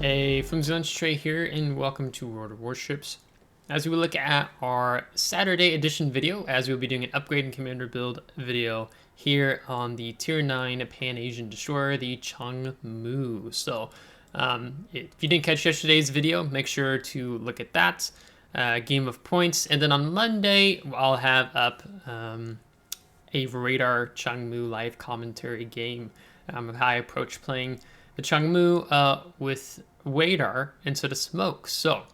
Hey, FlimsyLunchTray here, and welcome to World of Warships. As we look at our Saturday edition video, as we'll be doing an upgrade and commander build video here on the Tier 9 Pan-Asian destroyer, the Chung. So, if you didn't catch yesterday's video, make sure to look at that game of points. And then on Monday, I'll have up a Radar Chung live commentary game of how I approach playing the Chung with Radar instead of smoke. So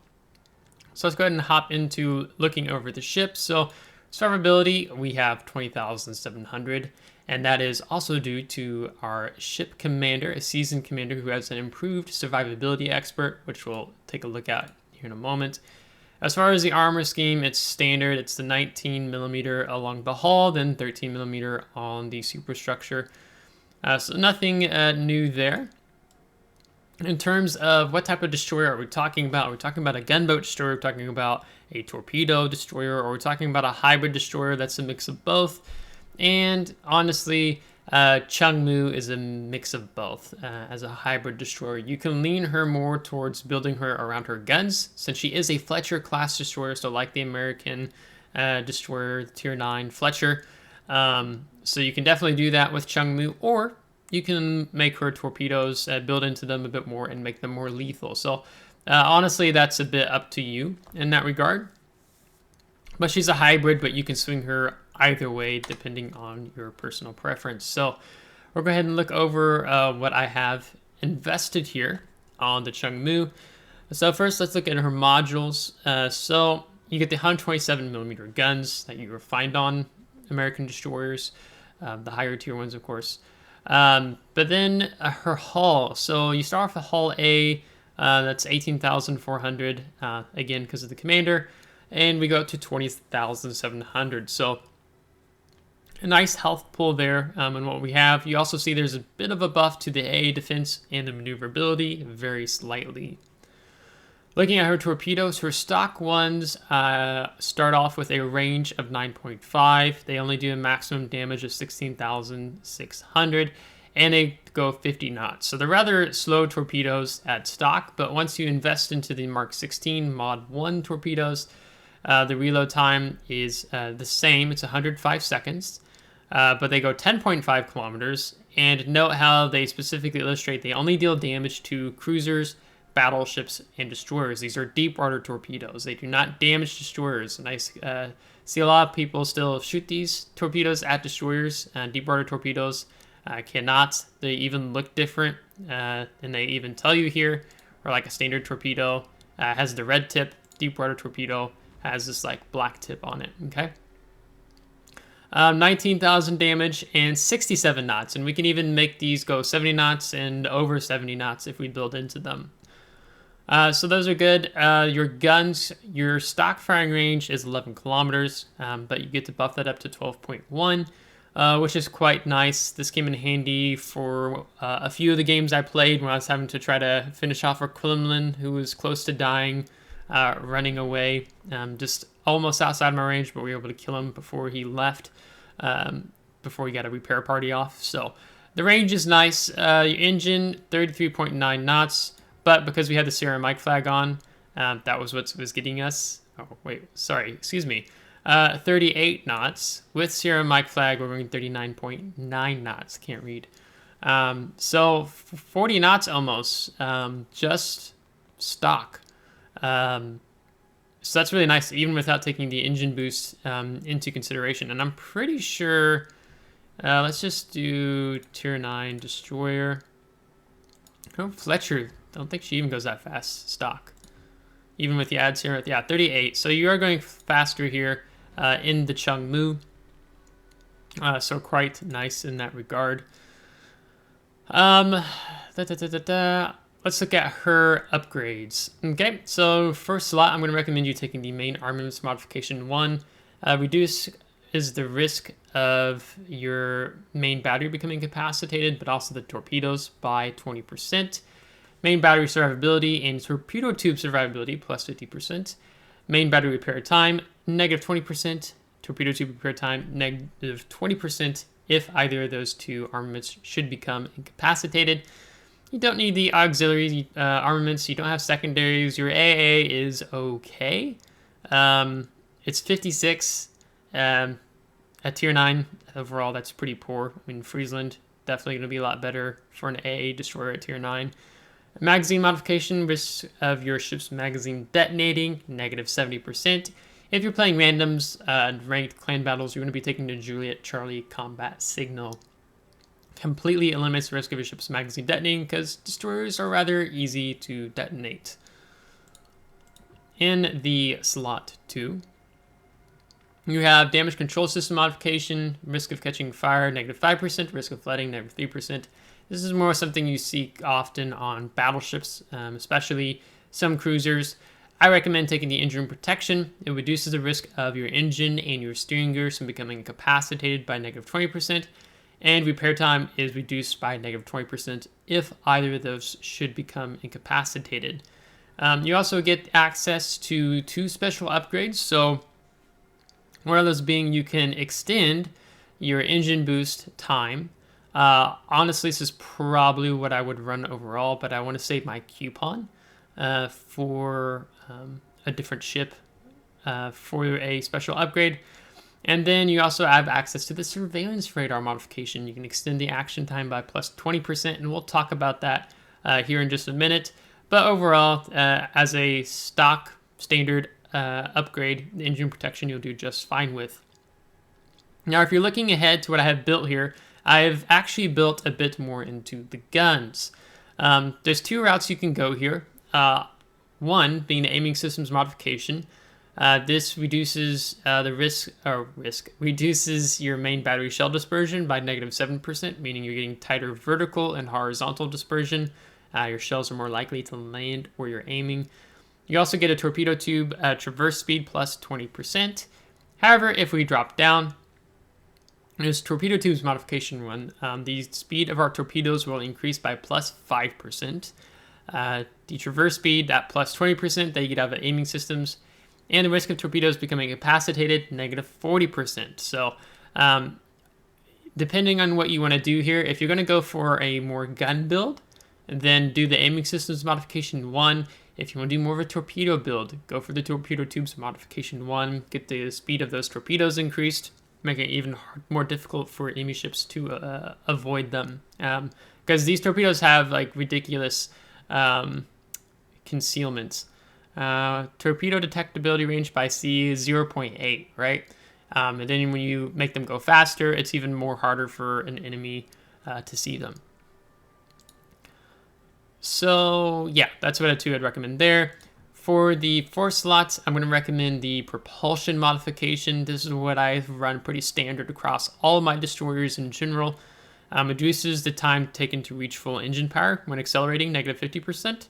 let's go ahead and hop into looking over the ship. So survivability, we have 20,700, and that is also due to our ship commander, a seasoned commander who has an improved survivability expert, which we'll take a look at here in a moment. As far as the armor scheme, it's standard. It's the 19mm along the hull, then 13mm on the superstructure. So nothing new there. In terms of what type of destroyer are we talking about? We're talking about a gunboat destroyer, we're talking about a torpedo destroyer, or we're talking about a hybrid destroyer that's a mix of both. And honestly, Chung is a mix of both. As a hybrid destroyer, you can lean her more towards building her around her guns, since she is a Fletcher class destroyer, so like the American destroyer Tier 9 Fletcher. So you can definitely do that with Chung, or you can make her torpedoes, build into them a bit more, and make them more lethal. So honestly, that's a bit up to you in that regard. But she's a hybrid, but you can swing her either way depending on your personal preference. So we'll go ahead and look over what I have invested here on the Chung. So first, let's look at her modules. So you get the 127mm guns that you will find on American destroyers, the higher tier ones, of course. But then her hull. So you start off with hull A, that's 18,400, again, because of the commander, and we go up to 20,700. So a nice health pool there. And what we have, you also see there's a bit of a buff to the A defense and the maneuverability, very slightly. Looking at her torpedoes, her stock ones start off with a range of 9.5. They only do a maximum damage of 16,600, and they go 50 knots. So they're rather slow torpedoes at stock, but once you invest into the Mark 16 Mod 1 torpedoes, the reload time is the same. It's 105 seconds, but they go 10.5 kilometers. And note how they specifically illustrate they only deal damage to cruisers, battleships, and destroyers. These are deep water torpedoes. They do not damage destroyers. And I see a lot of people still shoot these torpedoes at destroyers. Deep water torpedoes cannot. They even look different, and they even tell you here, or like a standard torpedo has the red tip. Deep water torpedo has this like black tip on it. Okay. 19,000 damage and 67 knots, and we can even make these go 70 knots and over 70 knots if we build into them. So those are good. Your guns, your stock firing range is 11 kilometers, but you get to buff that up to 12.1, which is quite nice. This came in handy for a few of the games I played when I was having to try to finish off a Quinlan who was close to dying, running away, just almost outside my range, but we were able to kill him before he left, before he got a repair party off. So the range is nice. Your engine, 33.9 knots. But because we had the Sierra Mike flag on, that was what was getting us. Oh, wait, sorry, excuse me. 38 knots. With Sierra Mike flag, we're going 39.9 knots. Can't read. So 40 knots almost, just stock. So that's really nice, even without taking the engine boost into consideration. And I'm pretty sure, let's just do Tier 9 Destroyer. Oh, Fletcher. Don't think she even goes that fast stock, even with the ads here. Yeah, 38. So you are going faster here in the Chung. So quite nice in that regard. Let's look at her upgrades. Okay, so first slot, I'm going to recommend you taking the main armaments modification 1. Reduce is the risk of your main battery becoming incapacitated, but also the torpedoes by 20%. Main battery survivability and torpedo tube survivability plus 50%. Main battery repair time, negative 20%. Torpedo tube repair time, negative 20% if either of those two armaments should become incapacitated. You don't need the auxiliary armaments. You don't have secondaries. Your AA is okay. It's 56 at tier 9. Overall, that's pretty poor. I mean, Friesland, definitely going to be a lot better for an AA destroyer at tier 9. Magazine modification, risk of your ship's magazine detonating, negative 70%. If you're playing randoms and ranked clan battles, you're going to be taking the Juliet Charlie combat signal. Completely eliminates the risk of your ship's magazine detonating because destroyers are rather easy to detonate. In the slot 2, you have damage control system modification, risk of catching fire, negative 5%, risk of flooding, negative 3%. This is more something you see often on battleships, especially some cruisers. I recommend taking the engine room protection. It reduces the risk of your engine and your steering gears from becoming incapacitated by negative 20%. And repair time is reduced by negative 20% if either of those should become incapacitated. You also get access to 2 special upgrades. So one of those being you can extend your engine boost time. Honestly, this is probably what I would run overall, but I want to save my coupon for a different ship for a special upgrade. And then you also have access to the surveillance radar modification. You can extend the action time by plus 20%, and we'll talk about that here in just a minute. But overall, as a stock standard upgrade, the engine protection you'll do just fine with. Now, if you're looking ahead to what I have built here, I've actually built a bit more into the guns. There's 2 routes you can go here. One being the aiming systems modification. This reduces reduces your main battery shell dispersion by negative 7%, meaning you're getting tighter vertical and horizontal dispersion. Your shells are more likely to land where you're aiming. You also get a torpedo tube traverse speed plus 20%. However, if we drop down, there's torpedo tubes modification 1. The speed of our torpedoes will increase by plus 5%. The traverse speed at plus 20% that you get out of the aiming systems. And the risk of torpedoes becoming incapacitated, negative 40%. So depending on what you want to do here, if you're going to go for a more gun build, then do the aiming systems modification 1. If you want to do more of a torpedo build, go for the torpedo tubes modification 1. Get the speed of those torpedoes increased, make it even more difficult for enemy ships to avoid them. Because these torpedoes have like ridiculous concealments. Torpedo detectability range by sea is 0.8, right? And then when you make them go faster, it's even more harder for an enemy to see them. So yeah, that's what I'd recommend there. For the 4 slots, I'm going to recommend the propulsion modification. This is what I've run pretty standard across all of my destroyers in general. Reduces the time taken to reach full engine power when accelerating, negative 50%.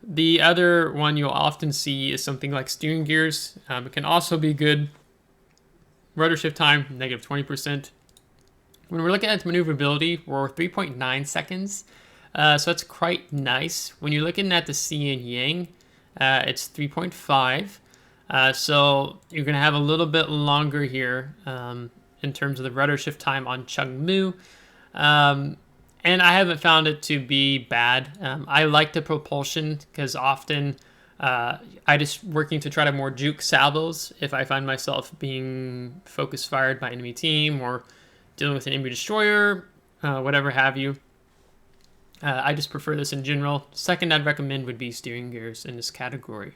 The other one you'll often see is something like steering gears. It can also be good. Rotor shift time, negative 20%. When we're looking at maneuverability, we're 3.9 seconds. So that's quite nice. When you're looking at the Yin and Yang, it's 3.5. So you're going to have a little bit longer here in terms of the rudder shift time on Chung. And I haven't found it to be bad. I like the propulsion because often I just working to try to more juke salvos if I find myself being focus fired by enemy team or dealing with an enemy destroyer, whatever have you. I just prefer this in general. Second I'd recommend would be steering gears in this category.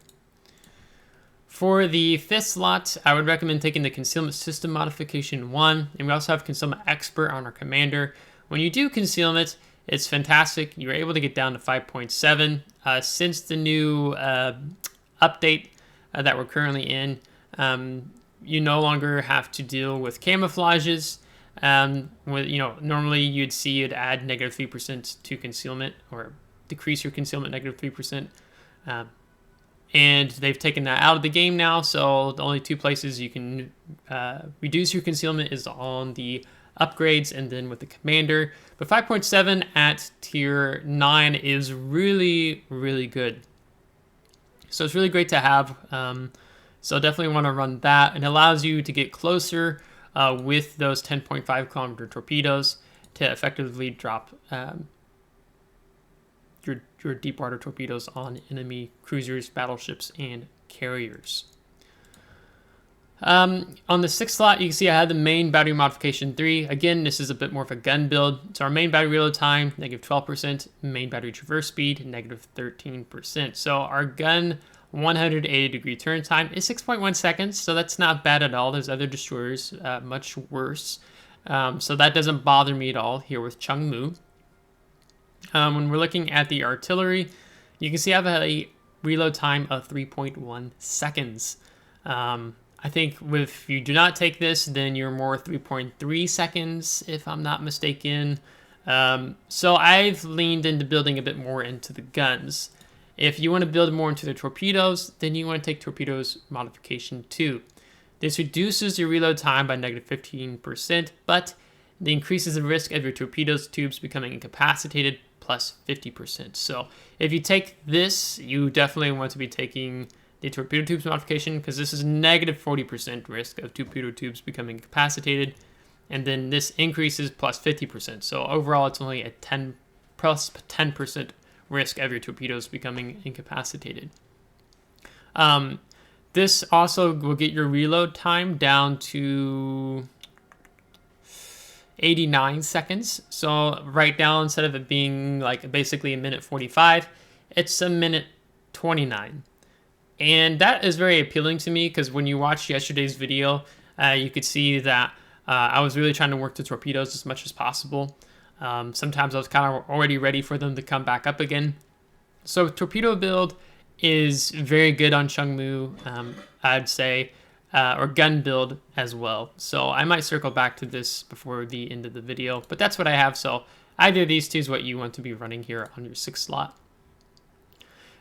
For the 5th slot, I would recommend taking the concealment system modification 1, and we also have concealment expert on our commander. When you do concealment, it's fantastic. You're able to get down to 5.7. Since the new update that we're currently in, you no longer have to deal with camouflages. Normally you'd see it add negative 3% to concealment or decrease your concealment negative 3%. And they've taken that out of the game now, so the only 2 places you can reduce your concealment is on the upgrades and then with the commander. But 5.7 at tier 9 is really, really good. So it's really great to have. So definitely want to run that. It allows you to get closer with those 10.5 kilometer torpedoes to effectively drop your deep water torpedoes on enemy cruisers, battleships, and carriers. On the 6th slot, you can see I had the main battery modification 3. Again, this is a bit more of a gun build. So our main battery reload time, negative 12%. Main battery traverse speed, negative 13%. So our gun 180 degree turn time is 6.1 seconds. So that's not bad at all. There's other destroyers much worse. So that doesn't bother me at all here with Chung. When we're looking at the artillery, you can see I have a reload time of 3.1 seconds. I think if you do not take this, then you're more 3.3 seconds, if I'm not mistaken. So I've leaned into building a bit more into the guns. If you want to build more into the torpedoes, then you want to take torpedoes modification 2. This reduces your reload time by negative 15%, but it increases the risk of your torpedoes tubes becoming incapacitated plus 50%. So if you take this, you definitely want to be taking the torpedo tubes modification, because this is negative 40% risk of torpedo tubes becoming incapacitated, and then this increases plus 50%. So overall, it's only a 10% risk of your torpedoes becoming incapacitated. This also will get your reload time down to 89 seconds. So right now, instead of it being like basically a minute 45, it's a minute 29. And that is very appealing to me, because when you watched yesterday's video, you could see that I was really trying to work the torpedoes as much as possible. Sometimes I was kind of already ready for them to come back up again. So torpedo build is very good on Chung, I'd say, or gun build as well. So I might circle back to this before the end of the video, but that's what I have. So either of these two is what you want to be running here on your 6th slot.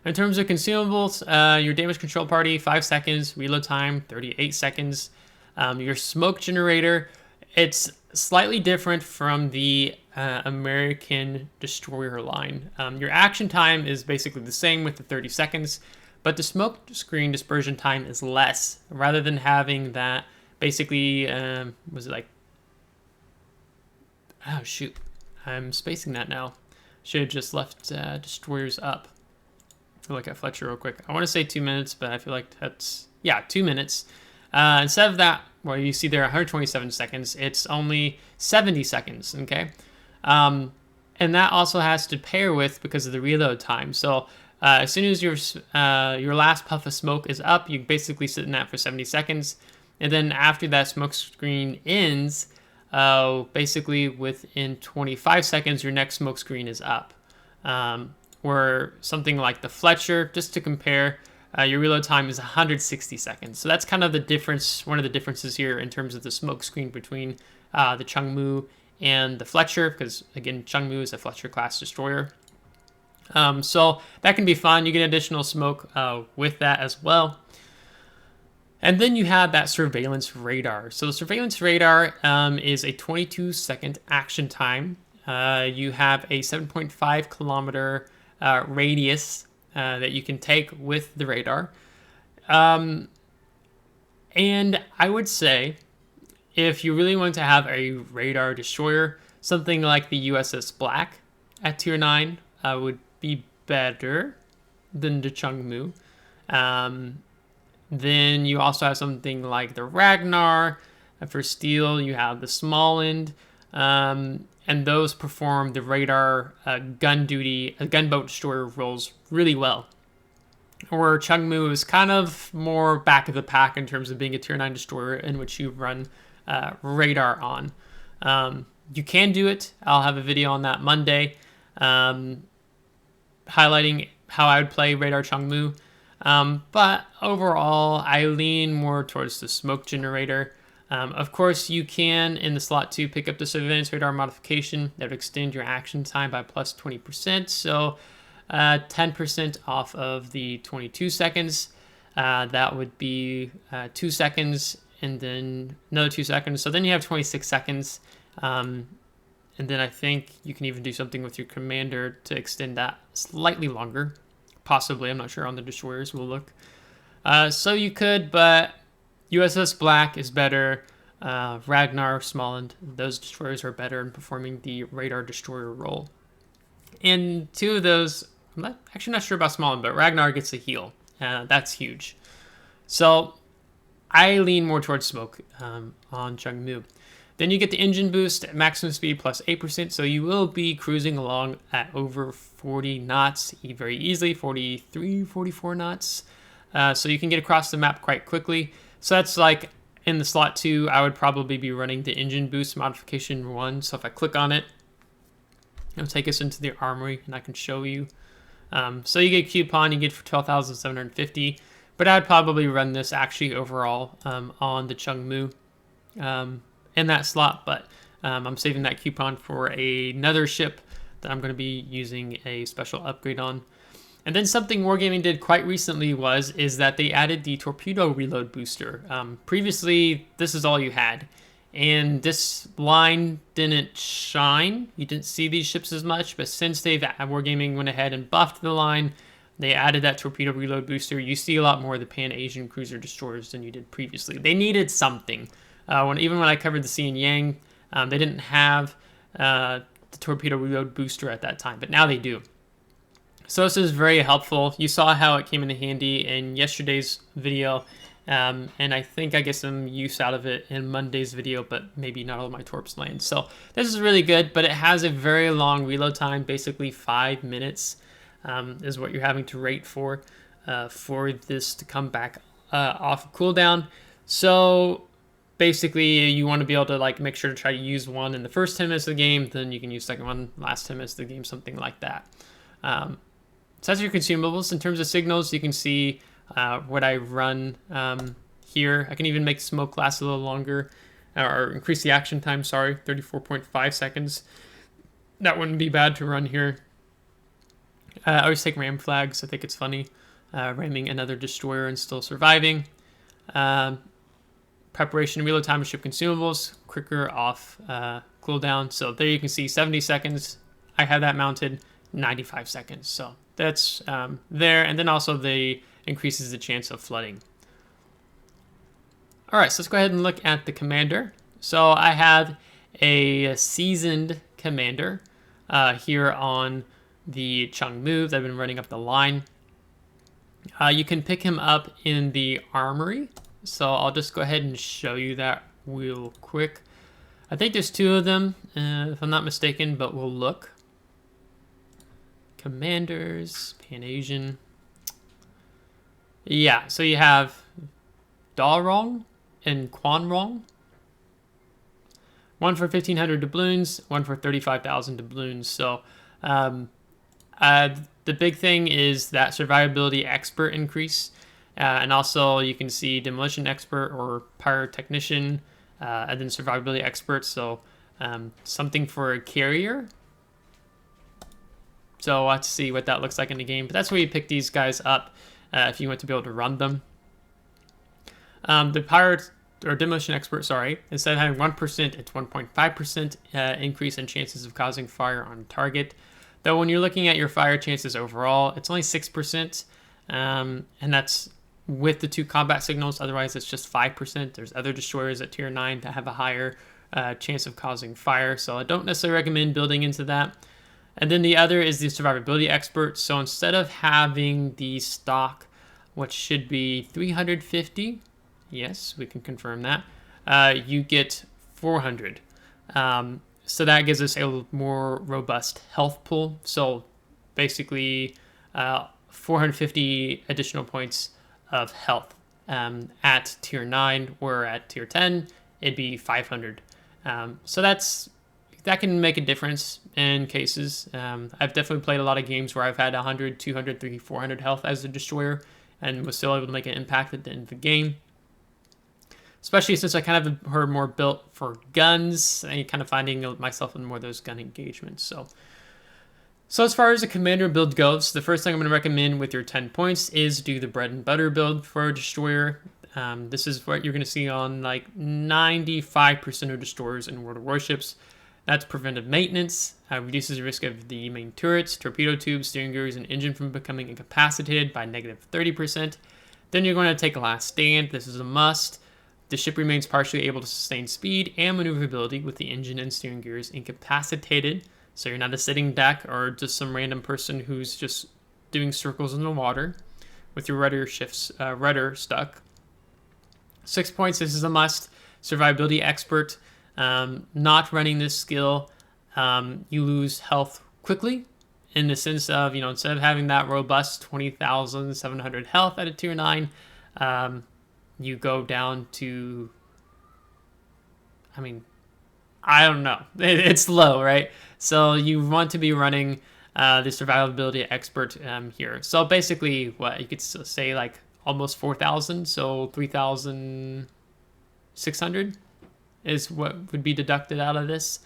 In terms of consumables, your damage control party, 5 seconds, reload time, 38 seconds. Your smoke generator, it's slightly different from the American destroyer line. Your action time is basically the same with the 30 seconds, but the smoke screen dispersion time is less. Rather than having that, basically, was it like, oh shoot, I'm spacing that now. Should have just left destroyers up. I'll look at Fletcher real quick. I want to say 2 minutes, but I feel like that's, yeah, 2 minutes. Instead of that, well, you see there 127 seconds, it's only 70 seconds, okay? And that also has to pair with because of the reload time. So as soon as your last puff of smoke is up, you basically sit in that for 70 seconds. And then after that smoke screen ends, basically within 25 seconds, your next smoke screen is up. Or something like the Fletcher, just to compare, your reload time is 160 seconds. So that's kind of the difference, one of the differences here in terms of the smoke screen between the Chung and the Fletcher, because again, Chung is a Fletcher class destroyer. So that can be fun. You get additional smoke with that as well. And then you have that surveillance radar. So the surveillance radar is a 22-second action time. You have a 7.5 kilometer radius that you can take with the radar. And I would say, if you really want to have a radar destroyer, something like the USS Black at tier 9 would be better than the Chung. Then you also have something like the Ragnar. For steel, you have the Smalland. And those perform the radar gunboat destroyer roles really well. Where Chung is kind of more back of the pack in terms of being a tier 9 destroyer in which you run radar on. You can do it. I'll have a video on that Monday highlighting how I would play radar Chung. But overall, I lean more towards the smoke generator. Of course, you can, in the slot 2, pick up the surveillance radar modification that would extend your action time by plus 20%. So 10% off of the 22 seconds. That would be 2 seconds and then another 2 seconds. So then you have 26 seconds. And then I think you can even do something with your commander to extend that slightly longer. Possibly, I'm not sure on the destroyers, we'll look. So you could, but USS Black is better. Ragnar, Smalland, those destroyers are better in performing the radar destroyer role. And two of those I'm actually not sure about Smallland, but Ragnar gets a heal. That's huge. So I lean more towards smoke on Chung. Then you get the engine boost at maximum speed plus 8%, so you will be cruising along at over 40 knots very easily, 43, 44 knots. So you can get across the map quite quickly. So that's like in the slot 2, I would probably be running the engine boost modification 1. So if I click on it, it'll take us into the armory and I can show you. So you get a coupon, you get for 12,750, but I'd probably run this actually overall on the Chung in that slot, but I'm saving that coupon for another ship that I'm going to be using a special upgrade on. And then something Wargaming did quite recently is that they added the torpedo reload booster. Previously, this is all you had, and this line didn't shine. You didn't see these ships as much, but since Wargaming went ahead and buffed the line, they added that torpedo reload booster. You see a lot more of the Pan-Asian cruiser destroyers than you did previously. They needed something. Even when I covered the Sea and Yang, they didn't have the torpedo reload booster at that time, but now they do. So this is very helpful. You saw how it came in handy in yesterday's video, and I think I get some use out of it in Monday's video, but maybe not all of my torps land. So this is really good, but it has a very long reload time, basically 5 minutes is what you're having to rate for this to come back off of cooldown. So basically, you want to be able to make sure to try to use one in the first 10 minutes of the game, then you can use second one last 10 minutes of the game, something like that. So that's your consumables. In terms of signals, you can see what I run here. I can even make smoke last a little longer, or increase the action time, 34.5 seconds. That wouldn't be bad to run here. I always take ram flags. I think it's funny, ramming another destroyer and still surviving. Preparation, reload time of ship consumables, quicker off cooldown. So there you can see 70 seconds. I have that mounted 95 seconds. So that's there. And then also increases the chance of flooding. All right, so let's go ahead and look at the commander. So I have a seasoned commander here on the Chung that I've been running up the line. You can pick him up in the armory. So I'll just go ahead and show you that real quick. I think there's 2 of them, if I'm not mistaken, but we'll look. Commanders, Pan-Asian. Yeah, so you have Rong and Rong. One for 1,500 doubloons, one for 35,000 doubloons. So the big thing is that survivability expert increase. And also you can see demolition expert or pyrotechnician, and then survivability expert. So something for a carrier. So let's see what that looks like in the game. But that's where you pick these guys up if you want to be able to run them. The pirate or demolition expert, instead of having 1%, it's 1.5% increase in chances of causing fire on target. Though when you're looking at your fire chances overall, it's only 6%, and that's with the 2 combat signals. Otherwise, it's just 5%. There's other destroyers at tier 9 that have a higher chance of causing fire, so I don't necessarily recommend building into that. And then the other is the survivability expert. So instead of having the stock, what should be 350, yes, we can confirm that, you get 400. So that gives us a more robust health pool. So basically 450 additional points of health at tier 9, where at tier 10 it'd be 500. So that can make a difference in cases. I've definitely played a lot of games where I've had 100, 200, 300, 400 health as a destroyer and was still able to make an impact at the end of the game. Especially since I kind of are more built for guns and kind of finding myself in more of those gun engagements. So as far as the commander build goes, the first thing I'm going to recommend with your 10 points is do the bread and butter build for a destroyer. This is what you're going to see on like 95% of destroyers in World of Warships. That's preventive maintenance, reduces the risk of the main turrets, torpedo tubes, steering gears, and engine from becoming incapacitated by negative 30%. Then you're going to take a last stand. This is a must. The ship remains partially able to sustain speed and maneuverability with the engine and steering gears incapacitated. So you're not a sitting duck or just some random person who's just doing circles in the water with your rudder stuck. 6 points, this is a must. Survivability expert. Not running this skill, you lose health quickly, in the sense of, instead of having that robust 20,700 health at a tier 9, you go down to, I don't know. It's low, right? So you want to be running the survivability expert here. So basically, what you could say, like almost 4,000, so 3,600 is what would be deducted out of this.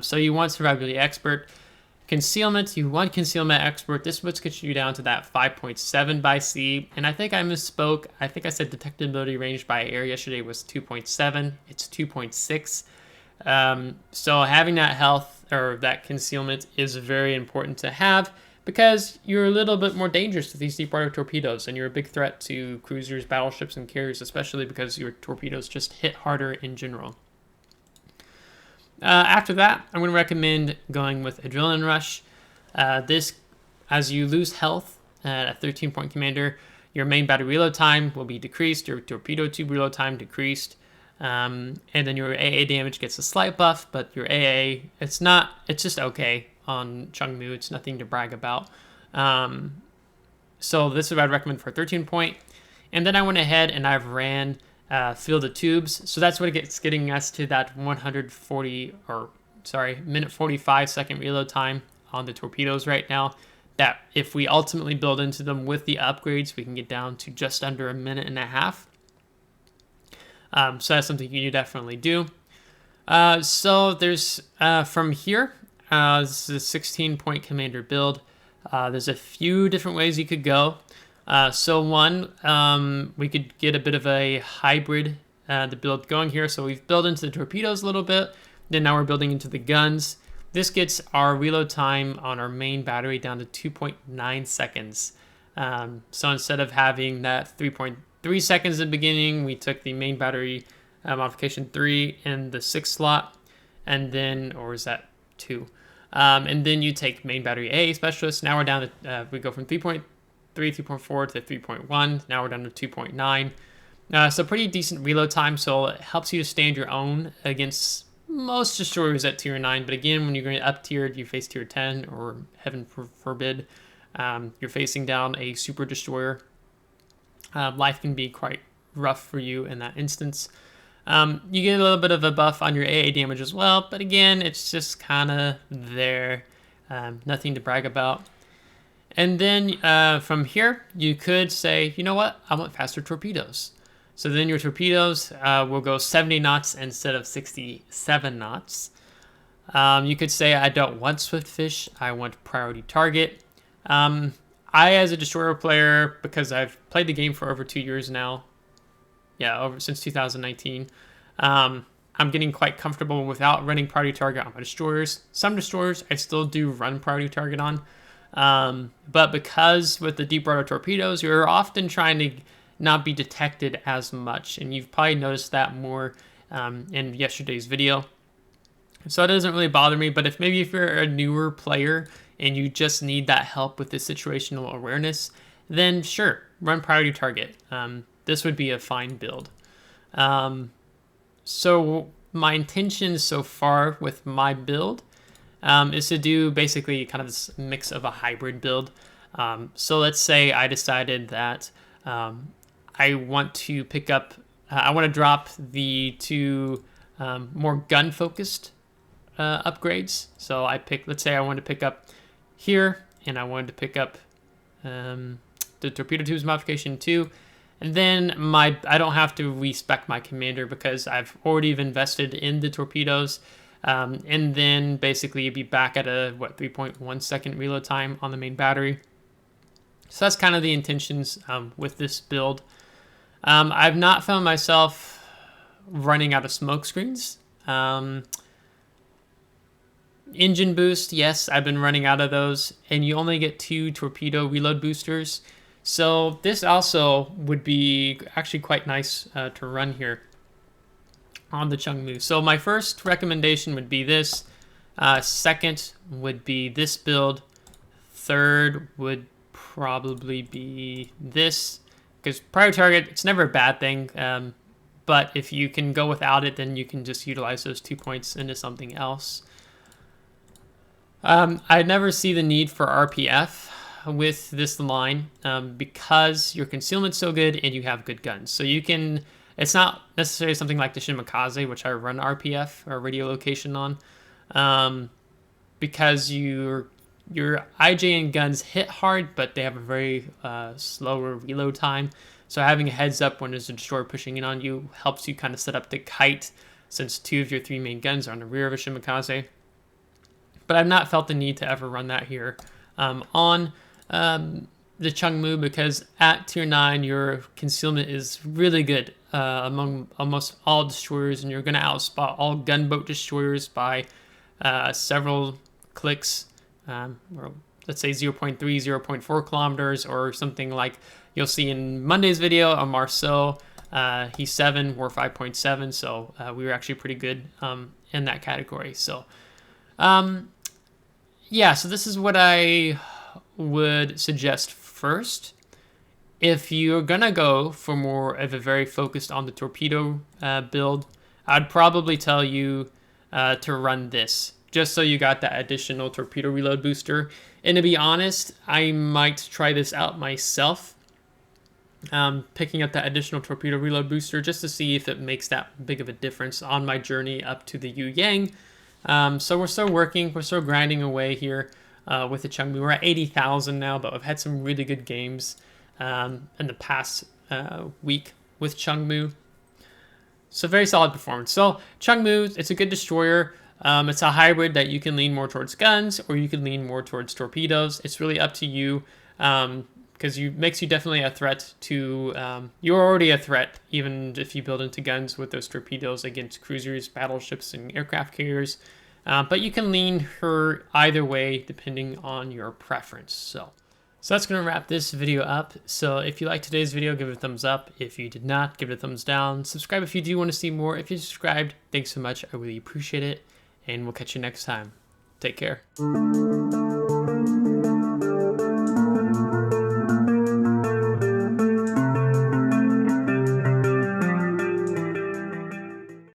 So you want survivability expert. Concealment, you want concealment expert. This would get you down to that 5.7 by C. And I think I misspoke. I think I said detectability range by air yesterday was 2.7. It's 2.6. So having that health or that concealment is very important to have, because you're a little bit more dangerous to these deep water torpedoes, and you're a big threat to cruisers, battleships, and carriers, especially because your torpedoes just hit harder in general. After that, I'm going to recommend going with Adrenaline Rush. This, as you lose health at a 13-point commander, your main battery reload time will be decreased, your torpedo tube reload time decreased, and then your AA damage gets a slight buff, but your AA, it's just okay on Chung. It's nothing to brag about. So this is what I'd recommend for a 13-point. And then I went ahead and I've ran Field of Tubes. So that's what it's getting us to that minute 45 second reload time on the torpedoes right now. That if we ultimately build into them with the upgrades, we can get down to just under a minute and a half. So that's something you definitely do. So there's from here, this is a 16-point commander build. There's a few different ways you could go. So one, we could get a bit of a hybrid the build going here. So we've built into the torpedoes a little bit, then now we're building into the guns. This gets our reload time on our main battery down to 2.9 seconds. So instead of having that 3.3 seconds at the beginning, we took the main battery modification 3 in the 6th slot, and then, or is that 2? And then you take main battery A specialist. Now we're down to, we go from 3.3, 3.4 to 3.1. Now we're down to 2.9. So pretty decent reload time. So it helps you to stand your own against most destroyers at tier 9. But again, when you're going up tiered, you face tier 10, or heaven forbid, you're facing down a super destroyer. Life can be quite rough for you in that instance. You get a little bit of a buff on your AA damage as well, but again, it's just kind of there. Nothing to brag about. And then from here, you could say, you know what, I want faster torpedoes. So then your torpedoes will go 70 knots instead of 67 knots. You could say, I don't want Swiftfish, I want priority target. I, as a destroyer player, because I've played the game for over 2 years now, since 2019, I'm getting quite comfortable without running priority target on my destroyers. Some destroyers I still do run priority target on, but because with the deep water torpedoes, you're often trying to not be detected as much, and you've probably noticed that more in yesterday's video. So it doesn't really bother me, but if you're a newer player and you just need that help with the situational awareness, then sure, run priority target. This would be a fine build. So my intention so far with my build is to do basically kind of this mix of a hybrid build. So let's say I decided that I want to pick up, I want to drop the two more gun-focused upgrades. So let's say I want to pick up here, and I wanted to pick up the torpedo tubes modification 2. And then I don't have to respec my commander because I've already invested in the torpedoes. And then basically you'd be back at a 3.1 second reload time on the main battery. So that's kind of the intentions with this build. I've not found myself running out of smoke screens. Engine boost, yes, I've been running out of those, and you only get 2 torpedo reload boosters. So this also would be actually quite nice to run here on the Chung. So my first recommendation would be this. Second would be this build. Third would probably be this, because prior target, it's never a bad thing. But if you can go without it, then you can just utilize those 2 points into something else. I never see the need for RPF with this line because your concealment's so good and you have good guns. So you can, it's not necessarily something like the Shimakaze, which I run RPF or radio location on, because your IJ and guns hit hard, but they have a very slower reload time. So having a heads up when there's a destroyer pushing in on you helps you kind of set up the kite, since 2 of your 3 main guns are on the rear of a Shimakaze. But I've not felt the need to ever run that here on the Chung, because at tier 9, your concealment is really good among almost all destroyers, and you're going to outspot all gunboat destroyers by several clicks, or let's say 0.3, 0.4 kilometers, or something like you'll see in Monday's video on Marceau. He's 7, we're 5.7, so we were actually pretty good in that category. So yeah, so this is what I would suggest first. If you're gonna go for more of a very focused on the torpedo build, I'd probably tell you to run this, just so you got that additional torpedo reload booster. And to be honest, I might try this out myself, picking up that additional torpedo reload booster just to see if it makes that big of a difference on my journey up to the Yu Yang. So we're still working, we're still grinding away here with the Chung. We're at 80,000 now, but we've had some really good games in the past week with Chung. So very solid performance. So Chung, it's a good destroyer. It's a hybrid that you can lean more towards guns or you can lean more towards torpedoes. It's really up to you, because makes you definitely a threat to, you're already a threat even if you build into guns with those torpedoes against cruisers, battleships, and aircraft carriers. But you can lean her either way depending on your preference. So that's going to wrap this video up. So if you liked today's video, give it a thumbs up. If you did not, give it a thumbs down. Subscribe if you do want to see more. If you subscribed, thanks so much. I really appreciate it. And we'll catch you next time. Take care.